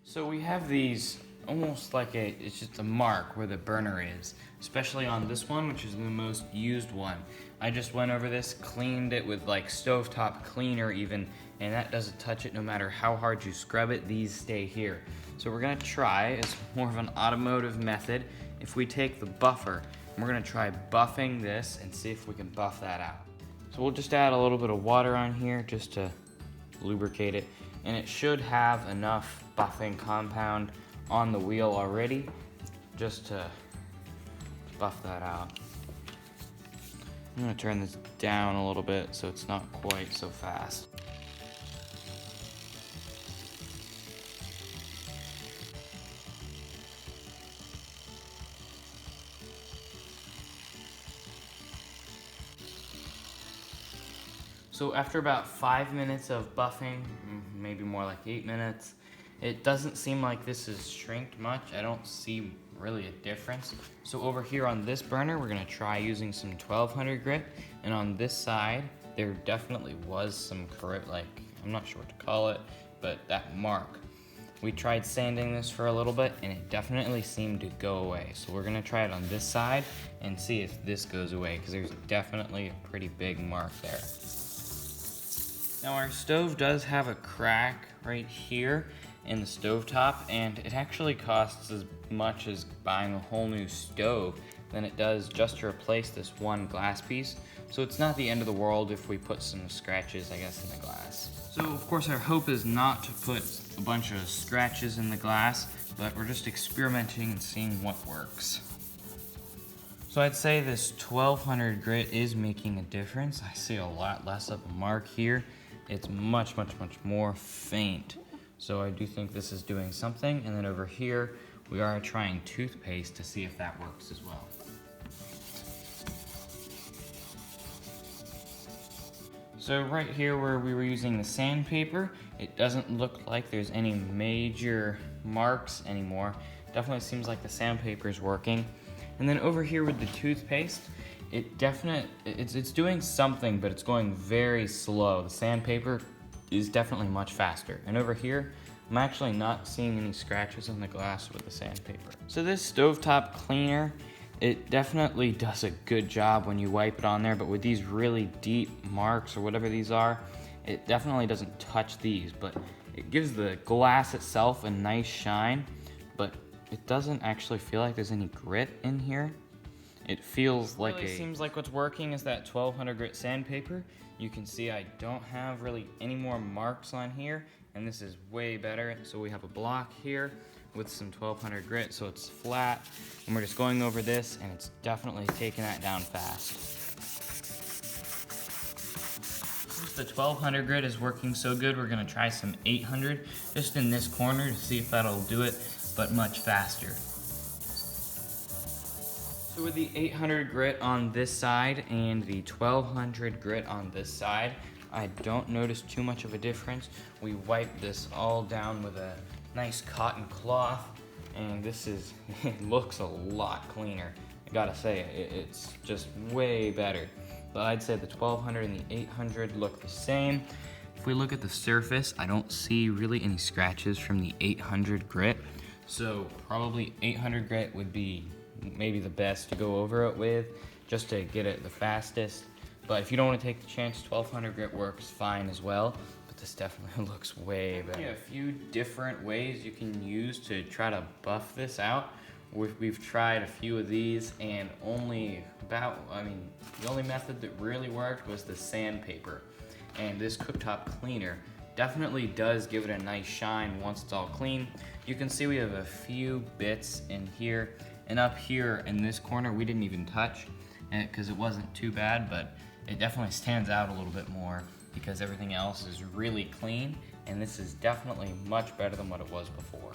So we have these almost like it's just a mark where the burner is, especially on this one, which is the most used one. I just went over this, cleaned it with like stovetop cleaner even, and that doesn't touch it no matter how hard you scrub it, these stay here. So we're gonna try, it's more of an automotive method, if we take the buffer, and we're gonna try buffing this and see if we can buff that out. So we'll just add a little bit of water on here just to lubricate it, and it should have enough buffing compound on the wheel already just to buff that out. I'm gonna turn this down a little bit so it's not quite so fast. So after about 5 minutes of buffing, maybe more like 8 minutes, it doesn't seem like this has shrinked much. I don't see really a difference. So over here on this burner, we're gonna try using some 1200 grit. And on this side, there definitely was some I'm not sure what to call it, but that mark. We tried sanding this for a little bit and it definitely seemed to go away. So we're gonna try it on this side and see if this goes away, because there's definitely a pretty big mark there. Now our stove does have a crack right here in the stovetop, and it actually costs as much as buying a whole new stove than it does just to replace this one glass piece. So it's not the end of the world if we put some scratches, I guess, in the glass. So of course our hope is not to put a bunch of scratches in the glass, but we're just experimenting and seeing what works. So I'd say this 1200 grit is making a difference. I see a lot less of a mark here. It's much more faint. So I do think this is doing something. And then over here, we are trying toothpaste to see if that works as well. So right here where we were using the sandpaper, it doesn't look like there's any major marks anymore. Definitely seems like the sandpaper is working. And then over here with the toothpaste, it's doing something, but it's going very slow. The sandpaper is definitely much faster. And over here, I'm actually not seeing any scratches on the glass with the sandpaper. So this stovetop cleaner, it definitely does a good job when you wipe it on there, but with these really deep marks or whatever these are, it definitely doesn't touch these, but it gives the glass itself a nice shine, but it doesn't actually feel like there's any grit in here. It feels like seems like what's working is that 1200 grit sandpaper. You can see I don't have really any more marks on here, and this is way better. So we have a block here with some 1200 grit, so it's flat, and we're just going over this, and it's definitely taking that down fast. Since the 1200 grit is working so good, we're gonna try some 800 just in this corner to see if that'll do it, but much faster. So with the 800 grit on this side and the 1200 grit on this side, I don't notice too much of a difference. We wiped this all down with a nice cotton cloth, and it looks a lot cleaner. I gotta say, it's just way better. But I'd say the 1200 and the 800 look the same. If we look at the surface, I don't see really any scratches from the 800 grit. So probably 800 grit would be maybe the best to go over it with, just to get it the fastest. But if you don't want to take the chance, 1200 grit works fine as well, but this definitely looks way better. Yeah, a few different ways you can use to try to buff this out. We've tried a few of these, and the only method that really worked was the sandpaper. And this cooktop cleaner definitely does give it a nice shine once it's all clean. You can see we have a few bits in here, and up here in this corner we didn't even touch because it wasn't too bad, but it definitely stands out a little bit more because everything else is really clean, and this is definitely much better than what it was before.